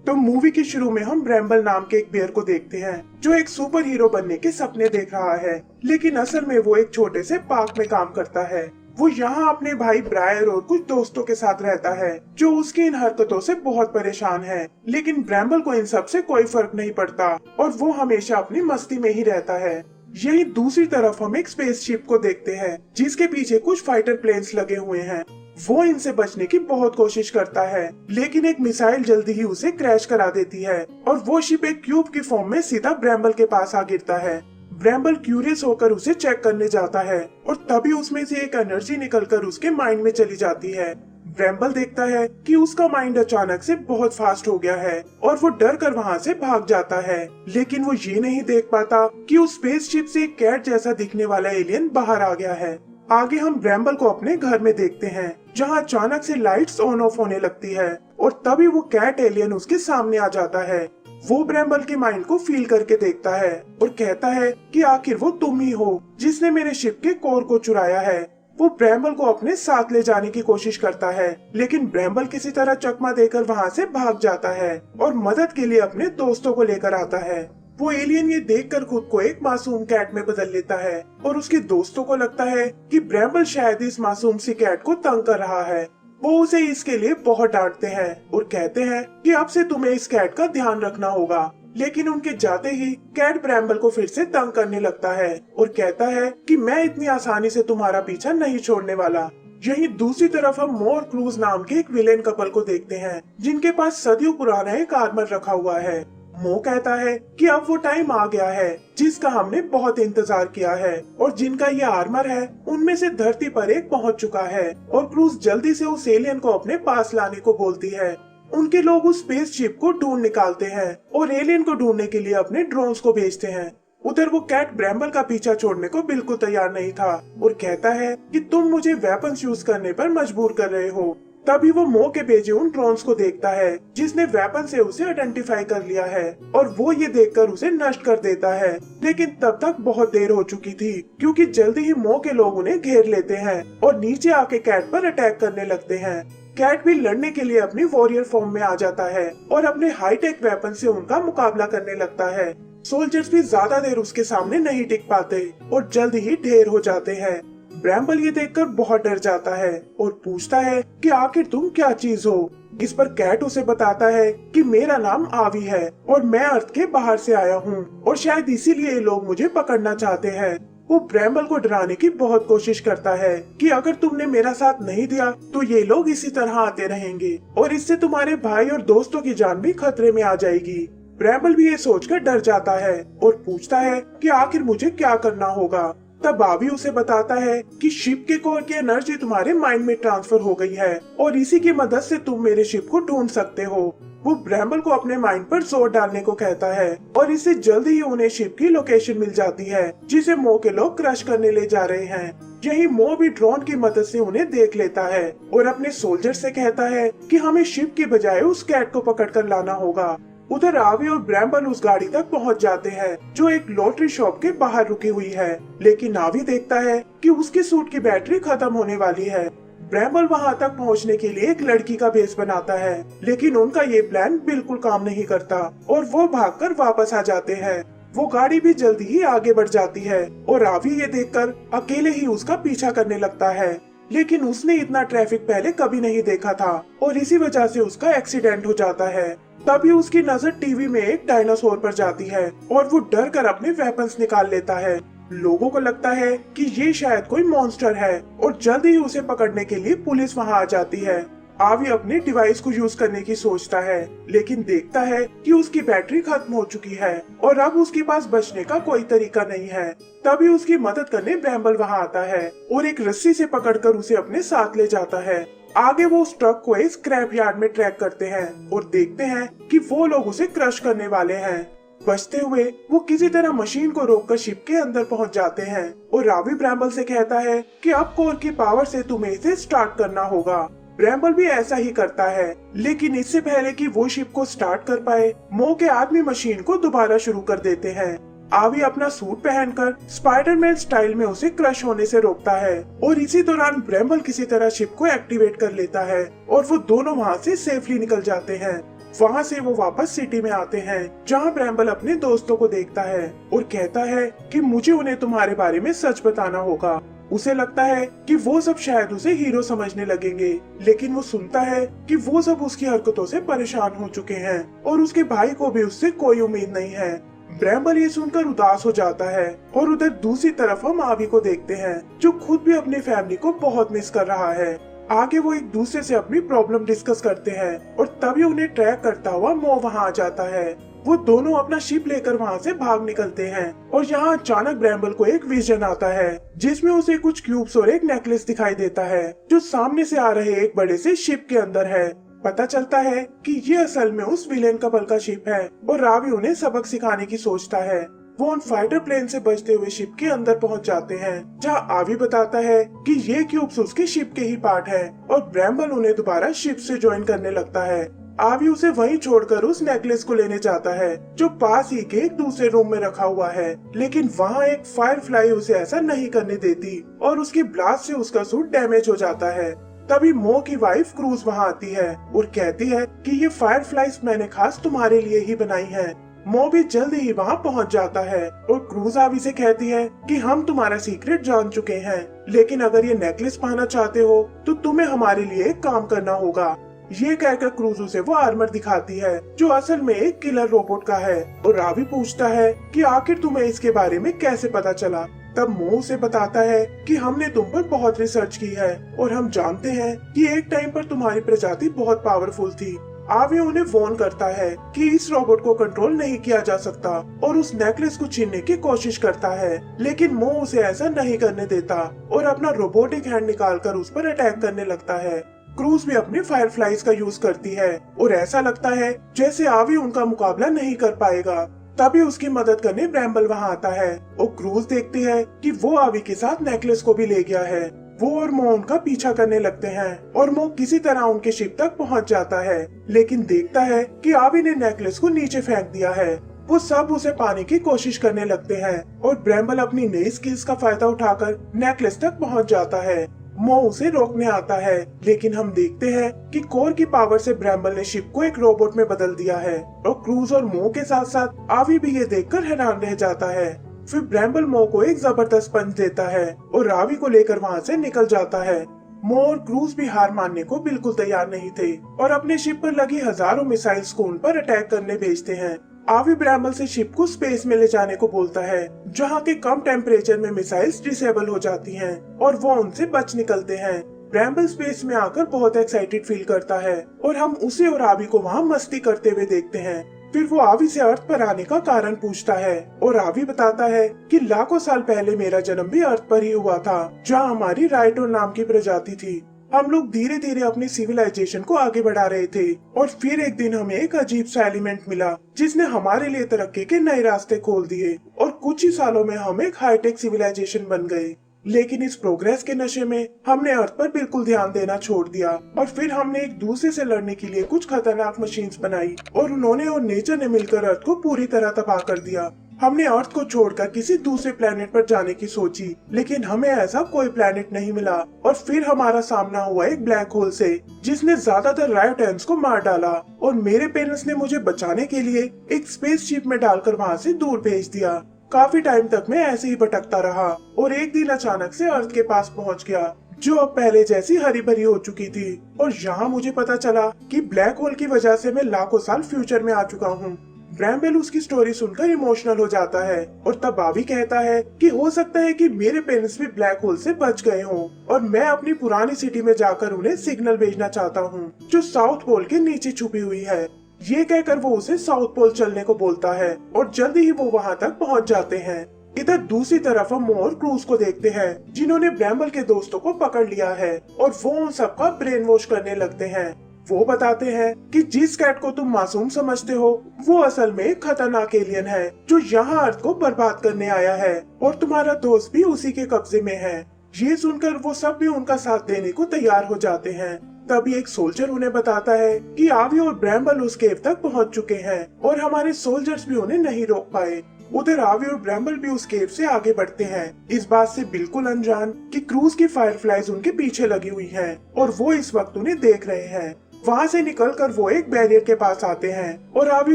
तो मूवी के शुरू में हम ब्रैम्बल नाम के एक बेयर को देखते हैं जो एक सुपर हीरो बनने के सपने देख रहा है, लेकिन असल में वो एक छोटे से पार्क में काम करता है। वो यहाँ अपने भाई ब्रायर और कुछ दोस्तों के साथ रहता है जो उसकी इन हरकतों से बहुत परेशान है, लेकिन ब्रैम्बल को इन सब से कोई फर्क नहीं पड़ता और वो हमेशा अपनी मस्ती में ही रहता है। यही दूसरी तरफ हम एक स्पेसशिप को देखते हैं जिसके पीछे कुछ फाइटर प्लेन्स लगे हुए हैं। वो इनसे बचने की बहुत कोशिश करता है, लेकिन एक मिसाइल जल्दी ही उसे क्रैश करा देती है और वो शिप एक क्यूब की फॉर्म में सीधा ब्रैम्बल के पास आ गिरता है। ब्रैम्बल क्यूरियस होकर उसे चेक करने जाता है और तभी उसमें से एक एनर्जी निकलकर उसके माइंड में चली जाती है। ब्रैम्बल देखता है कि उसका माइंड अचानक से बहुत फास्ट हो गया है और वो डर कर वहाँ से भाग जाता है, लेकिन वो ये नहीं देख पाता कि उस स्पेसशिप से एक कैट जैसा दिखने वाला एलियन बाहर आ गया है। आगे हम ब्रैम्बल को अपने घर में देखते हैं जहाँ अचानक से लाइट्स ऑन ऑफ होने लगती है और तभी वो कैट एलियन उसके सामने आ जाता है। वो ब्रैम्बल के माइंड को फील करके देखता है और कहता है कि आखिर वो तुम ही हो जिसने मेरे शिप के कोर को चुराया है। वो ब्रैम्बल को अपने साथ ले जाने की कोशिश करता है, लेकिन ब्रैम्बल किसी तरह चकमा देकर वहाँ से भाग जाता है और मदद के लिए अपने दोस्तों को लेकर आता है। वो एलियन ये देखकर खुद को एक मासूम कैट में बदल लेता है और उसके दोस्तों को लगता है कि ब्रैम्बल शायद इस मासूम सी कैट को तंग कर रहा है। वो उसे इसके लिए बहुत डांटते हैं और कहते हैं कि अब से तुम्हें इस कैट का ध्यान रखना होगा, लेकिन उनके जाते ही कैट ब्रैम्बल को फिर से तंग करने लगता है और कहता है कि मैं इतनी आसानी से तुम्हारा पीछा नहीं छोड़ने वाला। यहीं दूसरी तरफ हम मोर क्रूज नाम के एक विलेन कपल को देखते हैं जिनके पास सदियों पुराना एक आर्मर रखा हुआ है। मो कहता है कि अब वो टाइम आ गया है जिसका हमने बहुत इंतजार किया है और जिनका ये आर्मर है उनमें से धरती पर एक पहुंच चुका है और क्रूज जल्दी से उस एलियन को अपने पास लाने को बोलती है। उनके लोग उस स्पेसशिप को ढूंढ निकालते हैं और एलियन को ढूंढने के लिए अपने ड्रोन्स को भेजते हैं। उधर वो कैट ब्रैम्बल का पीछा छोड़ने को बिल्कुल तैयार नहीं था और कहता है कि तुम मुझे वेपन्स यूज करने पर मजबूर कर रहे हो। तभी वो मो के भेजे उन ड्रोन्स को देखता है जिसने वेपन से उसे आइडेंटिफाई कर लिया है और वो ये देखकर उसे नष्ट कर देता है, लेकिन तब तक बहुत देर हो चुकी थी क्योंकि जल्दी ही मो के लोग उन्हें घेर लेते हैं और नीचे आके कैट पर अटैक करने लगते हैं। कैट भी लड़ने के लिए अपनी वॉरियर फॉर्म में आ जाता है और अपने हाईटेक वेपन से उनका मुकाबला करने लगता है। सोल्जर्स भी ज्यादा देर उसके सामने नहीं टिक पाते और जल्दी ही ढेर हो जाते हैं। ब्रैम्बल ये देखकर बहुत डर जाता है और पूछता है कि आखिर तुम क्या चीज हो। इस पर कैट उसे बताता है कि मेरा नाम आवी है और मैं अर्थ के बाहर से आया हूँ और शायद इसीलिए ये लोग मुझे पकड़ना चाहते हैं। वो ब्रैम्बल को डराने की बहुत कोशिश करता है कि अगर तुमने मेरा साथ नहीं दिया तो ये लोग इसी तरह आते रहेंगे और इससे तुम्हारे भाई और दोस्तों की जान भी खतरे में आ जाएगी। ब्रैम्बल भी ये सोचकर डर जाता है और पूछता है कि आखिर मुझे क्या करना होगा। तब आवी उसे बताता है कि शिप के कोर की एनर्जी तुम्हारे माइंड में ट्रांसफर हो गई है और इसी की मदद से तुम मेरे शिप को ढूंढ सकते हो। वो ब्रैम्बल को अपने माइंड पर जोर डालने को कहता है और इससे जल्दी ही उन्हें शिप की लोकेशन मिल जाती है जिसे मो के लोग क्रश करने ले जा रहे हैं। यही मो भी ड्रोन की मदद से उन्हें देख लेता है और अपने सोल्जर से कहता है कि हमें शिप की बजाय उस कैट को पकड़ कर लाना होगा। उधर आवी और ब्रैम्बल उस गाड़ी तक पहुंच जाते हैं जो एक लॉटरी शॉप के बाहर रुकी हुई है, लेकिन आवी देखता है कि उसके सूट की बैटरी खत्म होने वाली है। ब्रैम्बल वहां तक पहुंचने के लिए एक लड़की का भेष बनाता है, लेकिन उनका ये प्लान बिल्कुल काम नहीं करता और वो भागकर वापस आ जाते हैं। वो गाड़ी भी जल्दी ही आगे बढ़ जाती है और आवी ये देखकर अकेले ही उसका पीछा करने लगता है, लेकिन उसने इतना ट्रैफिक पहले कभी नहीं देखा था और इसी वजह से उसका एक्सीडेंट हो जाता है। तभी उसकी नजर टीवी में एक डायनासोर पर जाती है और वो डर कर अपने वेपन्स निकाल लेता है। लोगों को लगता है कि ये शायद कोई मॉन्स्टर है और जल्दी ही उसे पकड़ने के लिए पुलिस वहां आ जाती है। आवी अपने डिवाइस को यूज करने की सोचता है, लेकिन देखता है कि उसकी बैटरी खत्म हो चुकी है और अब उसके पास बचने का कोई तरीका नहीं है। तभी उसकी मदद करने ब्रैम्बल वहां आता है और एक रस्सी से पकड़कर उसे अपने साथ ले जाता है। आगे वो उस ट्रक को एक स्क्रैप यार्ड में ट्रैक करते हैं और देखते हैं कि वो लोग उसे क्रश करने वाले हैं। बचते हुए वो किसी तरह मशीन को रोककर शिप के अंदर पहुंच जाते हैं और आवी ब्रैम्बल से कहता है कि अब कोर की पावर से तुम्हें इसे स्टार्ट करना होगा। ब्रैम्बल भी ऐसा ही करता है, लेकिन इससे पहले कि वो शिप को स्टार्ट कर पाए, मो के आदमी मशीन को दोबारा शुरू कर देते हैं। आवी अपना सूट पहनकर स्पाइडरमैन स्टाइल में उसे क्रश होने से रोकता है और इसी दौरान ब्रैम्बल किसी तरह शिप को एक्टिवेट कर लेता है और वो दोनों वहाँ से सेफली निकल जाते हैं। वहाँ से वो वापस सिटी में आते हैं, जहाँ ब्रैम्बल अपने दोस्तों को देखता है और कहता है कि मुझे उन्हें तुम्हारे बारे में सच बताना होगा। उसे लगता है कि वो सब शायद उसे हीरो समझने लगेंगे, लेकिन वो सुनता है कि वो सब उसकी हरकतों से परेशान हो चुके हैं और उसके भाई को भी उससे कोई उम्मीद नहीं है। ब्रैम्बल ये सुनकर उदास हो जाता है और उधर दूसरी तरफ हम आवी को देखते हैं, जो खुद भी अपनी फैमिली को बहुत मिस कर रहा है। आगे वो एक दूसरे से अपनी प्रॉब्लम डिस्कस करते हैं और तभी उन्हें ट्रैक करता हुआ मो वहाँ आ जाता है। वो दोनों अपना शिप लेकर वहाँ से भाग निकलते हैं और यहाँ अचानक ब्रैम्बल को एक विजन आता है, जिसमें उसे कुछ क्यूब्स और एक नेकलेस दिखाई देता है, जो सामने से आ रहे एक बड़े से शिप के अंदर है। पता चलता है कि ये असल में उस विलेन कपल का शिप है और रावी उन्हें सबक सिखाने की सोचता है। वो उन फाइटर प्लेन से बचते हुए शिप के अंदर पहुंच जाते हैं, जहां आवी बताता है कि ये क्यूब्स उसके शिप के ही पार्ट है और ब्रैम्बल उन्हें दोबारा शिप से ज्वाइन करने लगता है। आवी उसे वहीं छोड़कर उस नेकलेस को लेने जाता है, जो पास ही के एक दूसरे रूम में रखा हुआ है, लेकिन वहाँ एक फायरफ्लाई उसे ऐसा नहीं करने देती और उसकी ब्लास्ट से उसका सूट डैमेज हो जाता है। तभी मो की वाइफ क्रूज वहाँ आती है और कहती है कि ये फायरफ्लाइज मैंने खास तुम्हारे लिए ही बनाई है। मो भी जल्दी ही वहाँ पहुँच जाता है और क्रूज आवी से कहती है कि हम तुम्हारा सीक्रेट जान चुके हैं, लेकिन अगर ये नेकलेस पाना चाहते हो तो तुम्हें हमारे लिए एक काम करना होगा। ये कहकर क्रूज उसे वो आर्मर दिखाती है, जो असल में एक किलर रोबोट का है, और रावी पूछता है कि आखिर तुम्हें इसके बारे में कैसे पता चला। तब मो उसे बताता है कि हमने तुम पर बहुत रिसर्च की है और हम जानते हैं कि एक टाइम पर तुम्हारी प्रजाति बहुत पावरफुल थी। आवी उन्हें वार्न करता है कि इस रोबोट को कंट्रोल नहीं किया जा सकता और उस नेकलेस को छीनने की कोशिश करता है, लेकिन मो उसे ऐसा नहीं करने देता और अपना रोबोटिक हैंड निकालकर उस पर अटैक करने लगता है। क्रूज भी अपने फायरफ्लाइज का यूज करती है और ऐसा लगता है जैसे आवी उनका मुकाबला नहीं कर पाएगा। तभी उसकी मदद करने ब्रैम्बल वहाँ आता है और क्रूज देखती है कि वो आवी के साथ नेकलेस को भी ले गया है। वो और मो उनका पीछा करने लगते हैं और मो किसी तरह उनके शिप तक पहुँच जाता है, लेकिन देखता है कि आवी ने नेकलेस को नीचे फेंक दिया है। वो सब उसे पाने की कोशिश करने लगते हैं और ब्रैम्बल अपनी नई स्किल्स का फायदा उठाकर नेकलेस तक पहुँच जाता है। मो उसे रोकने आता है, लेकिन हम देखते हैं कि कोर की पावर से ब्रैम्बल ने शिप को एक रोबोट में बदल दिया है और क्रूज और मो के साथ साथ आवी भी ये देखकर हैरान रह जाता है। फिर ब्रैम्बल मो को एक जबरदस्त पंच देता है और रावी को लेकर वहाँ से निकल जाता है। मो और क्रूज भी हार मानने को बिल्कुल तैयार नहीं थे और अपने शिप पर लगी हजारों मिसाइल्स को उन पर अटैक करने भेजते हैं। आवी ब्रैम्बल से शिप को स्पेस में ले जाने को बोलता है, जहाँ के कम टेम्परेचर में मिसाइल्स डिसेबल हो जाती हैं और वो उनसे बच निकलते हैं। ब्रैम्बल स्पेस में आकर बहुत एक्साइटेड फील करता है और हम उसे और आवी को वहाँ मस्ती करते हुए देखते हैं। फिर वो आवी से अर्थ पर आने का कारण पूछता है और आवी बताता है कि लाखों साल पहले मेरा जन्म भी अर्थ पर ही हुआ था, जहाँ हमारी राइटोर नाम की प्रजाति थी। हम लोग धीरे धीरे अपनी सिविलाइजेशन को आगे बढ़ा रहे थे और फिर एक दिन हमें एक अजीब सा एलिमेंट मिला, जिसने हमारे लिए तरक्की के नए रास्ते खोल दिए और कुछ ही सालों में हम एक हाईटेक सिविलाइजेशन बन गए। लेकिन इस प्रोग्रेस के नशे में हमने अर्थ पर बिल्कुल ध्यान देना छोड़ दिया और फिर हमने एक दूसरे से लड़ने के लिए कुछ खतरनाक मशीन्स बनाई और उन्होंने और नेचर ने मिलकर अर्थ को पूरी तरह तबाह कर दिया। हमने अर्थ को छोड़कर किसी दूसरे प्लेनेट पर जाने की सोची, लेकिन हमें ऐसा कोई प्लेनेट नहीं मिला और फिर हमारा सामना हुआ एक ब्लैक होल से, जिसने ज्यादातर रायोटेंस को मार डाला और मेरे पेरेंट्स ने मुझे बचाने के लिए एक स्पेसशिप में डालकर वहाँ से दूर भेज दिया। काफी टाइम तक मैं ऐसे ही भटकता रहा और एक दिन अचानक से अर्थ के पास पहुँच गया, जो अब पहले जैसी हरी भरी हो चुकी थी और यहाँ मुझे पता चला कि ब्लैक होल की वजह से मैं लाखों साल फ्यूचर में आ चुका हूँ। ब्रैम्बल उसकी स्टोरी सुनकर इमोशनल हो जाता है और तब आवी कहता है कि हो सकता है कि मेरे पेरेंट्स भी ब्लैक होल से बच गए हों और मैं अपनी पुरानी सिटी में जाकर उन्हें सिग्नल भेजना चाहता हूँ, जो साउथ पोल के नीचे छुपी हुई है। ये कहकर वो उसे साउथ पोल चलने को बोलता है और जल्दी ही वो वहाँ तक पहुँच जाते हैं। इधर दूसरी तरफ हम और क्रूज को देखते हैं, जिन्होंने ब्रैम्बल के दोस्तों को पकड़ लिया है और वो उन सबका ब्रेन वॉश करने लगते हैं। वो बताते हैं कि जिस कैट को तुम मासूम समझते हो वो असल में एक खतरनाक एलियन है, जो यहाँ अर्थ को बर्बाद करने आया है और तुम्हारा दोस्त भी उसी के कब्जे में है। ये सुनकर वो सब भी उनका साथ देने को तैयार हो जाते हैं। तभी एक सोल्जर उन्हें बताता है कि आवी और ब्रैम्बल उस केव तक पहुँच चुके हैं और हमारे सोल्जर्स भी उन्हें नहीं रोक पाए। उधर आवी और ब्रैम्बल भी उस केव से आगे बढ़ते हैं, इस बात से बिल्कुल अनजान कि क्रूज की फायरफ्लाइज उनके पीछे लगी हुई हैं और वो इस वक्त उन्हें देख रहे हैं। वहाँ से निकलकर वो एक बैरियर के पास आते हैं और रावी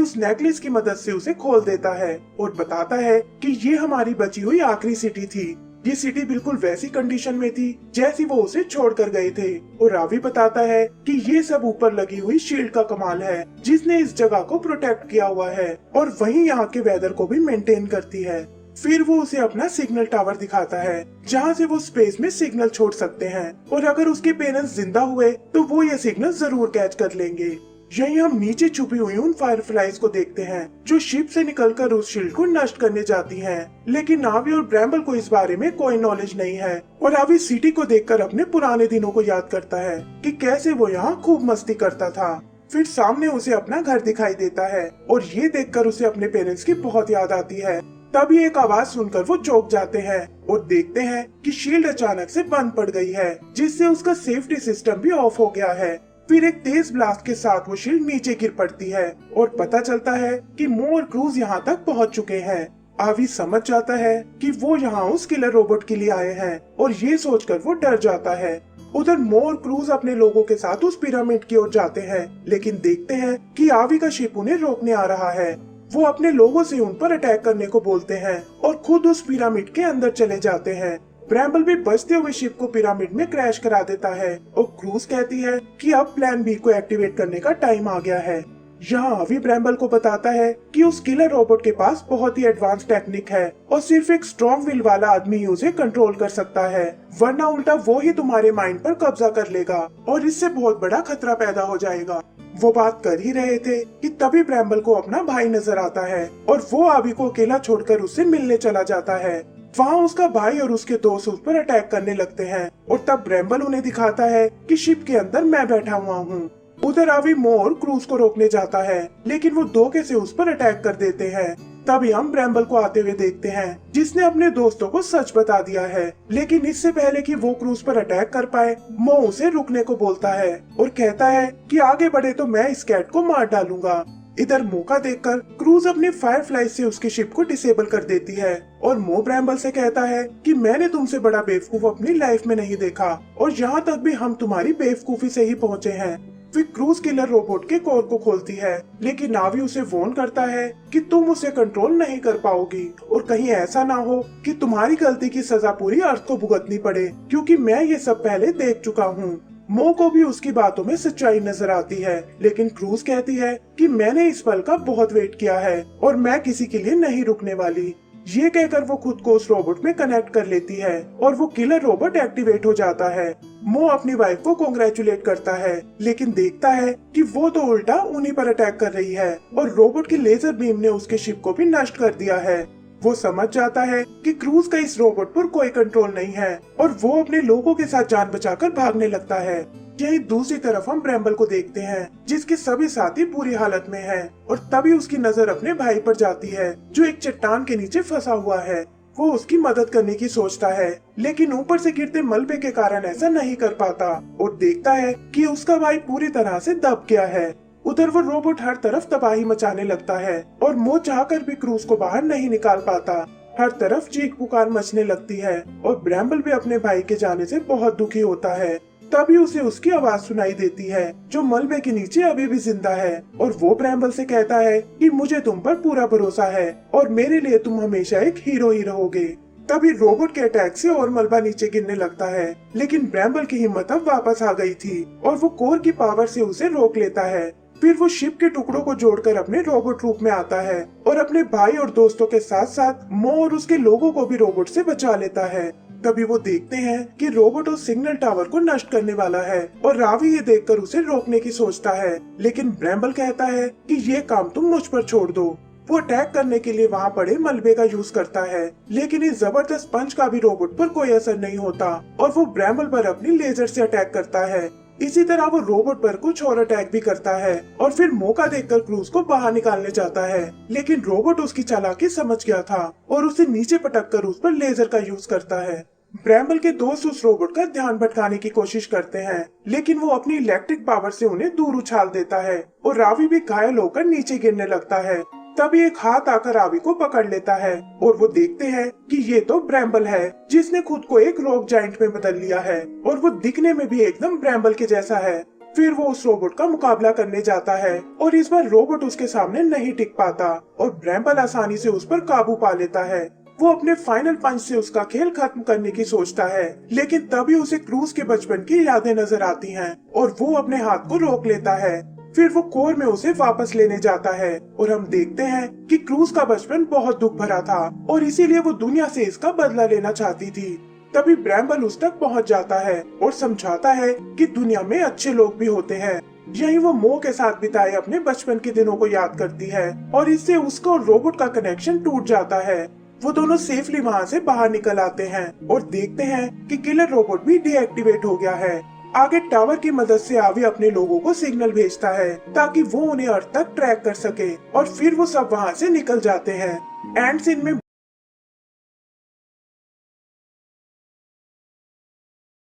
उस नेकलेस की मदद से उसे खोल देता है और बताता है कि ये हमारी बची हुई आखिरी सिटी थी। ये सिटी बिल्कुल वैसी कंडीशन में थी जैसी वो उसे छोड़कर गए थे। और रावी बताता है कि ये सब ऊपर लगी हुई शील्ड का कमाल है जिसने इस जगह को प्रोटेक्ट किया हुआ है और वहीं यहाँ के वेदर को भी मेंटेन करती है। फिर वो उसे अपना सिग्नल टावर दिखाता है जहाँ से वो स्पेस में सिग्नल छोड़ सकते हैं और अगर उसके पेरेंट्स जिंदा हुए तो वो ये सिग्नल जरूर कैच कर लेंगे। यहीं हम नीचे छुपी हुई उन फायरफ्लाइज को देखते हैं जो शिप से निकलकर उस शील्ड को नष्ट करने जाती हैं। लेकिन नावी और ब्रैम्बल को इस बारे में कोई नॉलेज नहीं है और नावी सिटी को देखकर अपने पुराने दिनों को याद करता है कि कैसे वो यहाँ खूब मस्ती करता था। फिर सामने उसे अपना घर दिखाई देता है और ये देखकर उसे अपने पेरेंट्स की बहुत याद आती है। तभी एक आवाज सुनकर वो चौंक जाते हैं और देखते हैं कि शील्ड अचानक से बंद पड़ गई है जिससे उसका सेफ्टी सिस्टम भी ऑफ हो गया है। फिर एक तेज ब्लास्ट के साथ वो शील्ड नीचे गिर पड़ती है और पता चलता है कि मो और क्रूज यहाँ तक पहुँच चुके हैं। आवी समझ जाता है कि वो यहाँ उस किलर रोबोट के लिए आए हैं और ये सोचकर वो डर जाता है। उधर मो और क्रूज अपने लोगों के साथ उस पिरामिड की ओर जाते हैं लेकिन देखते हैं कि आवी का शिप उन्हें रोकने आ रहा है। वो अपने लोगों से उन पर अटैक करने को बोलते हैं और खुद उस पिरामिड के अंदर चले जाते हैं। ब्रैम्बल भी बचते हुए शिप को पिरामिड में क्रैश करा देता है और क्रूज कहती है कि अब प्लान बी को एक्टिवेट करने का टाइम आ गया है। यहाँ आवी ब्रैम्बल को बताता है कि उस किलर रोबोट के पास बहुत ही एडवांस टेक्निक है और सिर्फ एक स्ट्रॉन्ग विल वाला आदमी ही उसे कंट्रोल कर सकता है, वरना उल्टा वो ही तुम्हारे माइंड पर कब्जा कर लेगा और इससे बहुत बड़ा खतरा पैदा हो जाएगा। वो बात कर ही रहे थे कि तभी ब्रैम्बल को अपना भाई नजर आता है और वो आवी को अकेला छोड़कर उससे मिलने चला जाता है। वहाँ उसका भाई और उसके दोस्त उस पर अटैक करने लगते हैं और तब ब्रैम्बल उन्हें दिखाता है कि शिप के अंदर मैं बैठा हुआ हूँ। उधर आवी मो और क्रूज को रोकने जाता है लेकिन वो धोखे से उस पर अटैक कर देते हैं। तभी हम ब्रैम्बल को आते हुए देखते हैं जिसने अपने दोस्तों को सच बता दिया है, लेकिन इससे पहले कि वो क्रूज पर अटैक कर पाए मो उसे रुकने को बोलता है और कहता है कि आगे बढ़े तो मैं इस कैट को मार डालूंगा। इधर मौका देखकर क्रूज अपने फायरफ्लाई से उसकी शिप को डिसेबल कर देती है और मो ब्रैम्बल से कहता है कि मैंने तुमसे बड़ा बेवकूफ अपनी लाइफ में नहीं देखा और यहाँ तक भी हम तुम्हारी बेवकूफी से ही पहुँचे हैं। फिर क्रूज किलर रोबोट के कोर को खोलती है लेकिन नावी उसे वार्न करता है कि तुम उसे कंट्रोल नहीं कर पाओगी और कहीं ऐसा ना हो कि तुम्हारी गलती की सजा पूरी अर्थ को भुगतनी पड़े, क्योंकि मैं ये सब पहले देख चुका हूँ। मो को भी उसकी बातों में सच्चाई नजर आती है लेकिन क्रूज कहती है कि मैंने इस पल का बहुत वेट किया है और मैं किसी के लिए नहीं रुकने वाली। ये कहकर वो खुद को उस रोबोट में कनेक्ट कर लेती है और वो किलर रोबोट एक्टिवेट हो जाता है। मो अपनी वाइफ को कांग्रेचुलेट करता है लेकिन देखता है कि वो तो उल्टा उन्हीं पर अटैक कर रही है और रोबोट की लेजर बीम ने उसके शिप को भी नष्ट कर दिया है। वो समझ जाता है कि क्रूज का इस रोबोट पर कोई कंट्रोल नहीं है और वो अपने लोगों के साथ जान बचाकर भागने लगता है। यही दूसरी तरफ हम ब्रैम्बल को देखते हैं जिसके सभी साथी बुरी हालत में हैं और तभी उसकी नजर अपने भाई पर जाती है जो एक चट्टान के नीचे फंसा हुआ है। वो उसकी मदद करने की सोचता है लेकिन ऊपर से गिरते मलबे के कारण ऐसा नहीं कर पाता और देखता है कि उसका भाई पूरी तरह से दब गया है। उधर वो रोबोट हर तरफ तबाही मचाने लगता है और मो चाहकर भी क्रूज को बाहर नहीं निकाल पाता। हर तरफ चीख पुकार मचने लगती है और ब्रैम्बल भी अपने भाई के जाने से बहुत दुखी होता है। तभी उसे उसकी आवाज सुनाई देती है जो मलबे के नीचे अभी भी जिंदा है और वो ब्रैम्बल से कहता है कि मुझे तुम पर पूरा भरोसा है और मेरे लिए तुम हमेशा एक हीरो ही रहोगे। तभी रोबोट के अटैक से और मलबा नीचे गिरने लगता है लेकिन ब्रैम्बल की हिम्मत अब वापस आ गई थी और वो कोर की पावर से उसे रोक लेता है। फिर वो शिप के टुकड़ों को जोड़कर अपने रोबोट रूप में आता है और अपने भाई और दोस्तों के साथ साथ मो और उसके लोगों को भी रोबोट से बचा लेता है। तभी वो देखते हैं कि रोबोट उस सिग्नल टावर को नष्ट करने वाला है और रावी ये देखकर उसे रोकने की सोचता है लेकिन ब्रैम्बल कहता है कि ये काम तुम मुझ पर छोड़ दो। वो अटैक करने के लिए वहाँ पड़े मलबे का यूज करता है लेकिन इस जबरदस्त पंच का भी रोबोट पर कोई असर नहीं होता और वो ब्रैम्बल पर अपनी लेजर से अटैक करता है। इसी तरह वो रोबोट पर कुछ और अटैक भी करता है और फिर मौका देखकर क्रूज को बाहर निकालने जाता है लेकिन रोबोट उसकी चालाकी समझ गया था और उसे नीचे पटक कर उस पर लेजर का यूज करता है। ब्रैम्बल के दोस्त उस रोबोट का ध्यान भटकाने की कोशिश करते हैं लेकिन वो अपनी इलेक्ट्रिक पावर से उन्हें दूर उछाल देता है और रावी भी घायल होकर नीचे गिरने लगता है। तभी एक हाथ आकर रावी को पकड़ लेता है और वो देखते हैं कि ये तो ब्रैम्बल है जिसने खुद को एक रॉक जाइंट में बदल लिया है और वो दिखने में भी एकदम ब्रैम्बल के जैसा है। फिर वो उस रोबोट का मुकाबला करने जाता है और इस बार रोबोट उसके सामने नहीं टिक पाता और ब्रैम्बल आसानी से उस पर काबू पा लेता है। वो अपने फाइनल पंच से उसका खेल खत्म करने की सोचता है, लेकिन तभी उसे क्रूज के बचपन की यादें नजर आती हैं और वो अपने हाथ को रोक लेता है। फिर वो कोर में उसे वापस लेने जाता है और हम देखते हैं कि क्रूज का बचपन बहुत दुख भरा था और इसीलिए वो दुनिया से इसका बदला लेना चाहती थी। तभी ब्रैम्बल उस तक पहुंच जाता है और समझाता है कि दुनिया में अच्छे लोग भी होते हैं। यही वो मो के साथ बिताए अपने बचपन के दिनों को याद करती है और इससे उसका और रोबोट का कनेक्शन टूट जाता है। वो दोनों सेफली वहाँ से बाहर निकल आते हैं और देखते हैं कि किलर रोबोट भी डीएक्टिवेट हो गया है। आगे टावर की मदद से आवी अपने लोगों को सिग्नल भेजता है ताकि वो उन्हें अर्थ तक ट्रैक कर सके और फिर वो सब वहाँ से निकल जाते हैं। एंड सीन में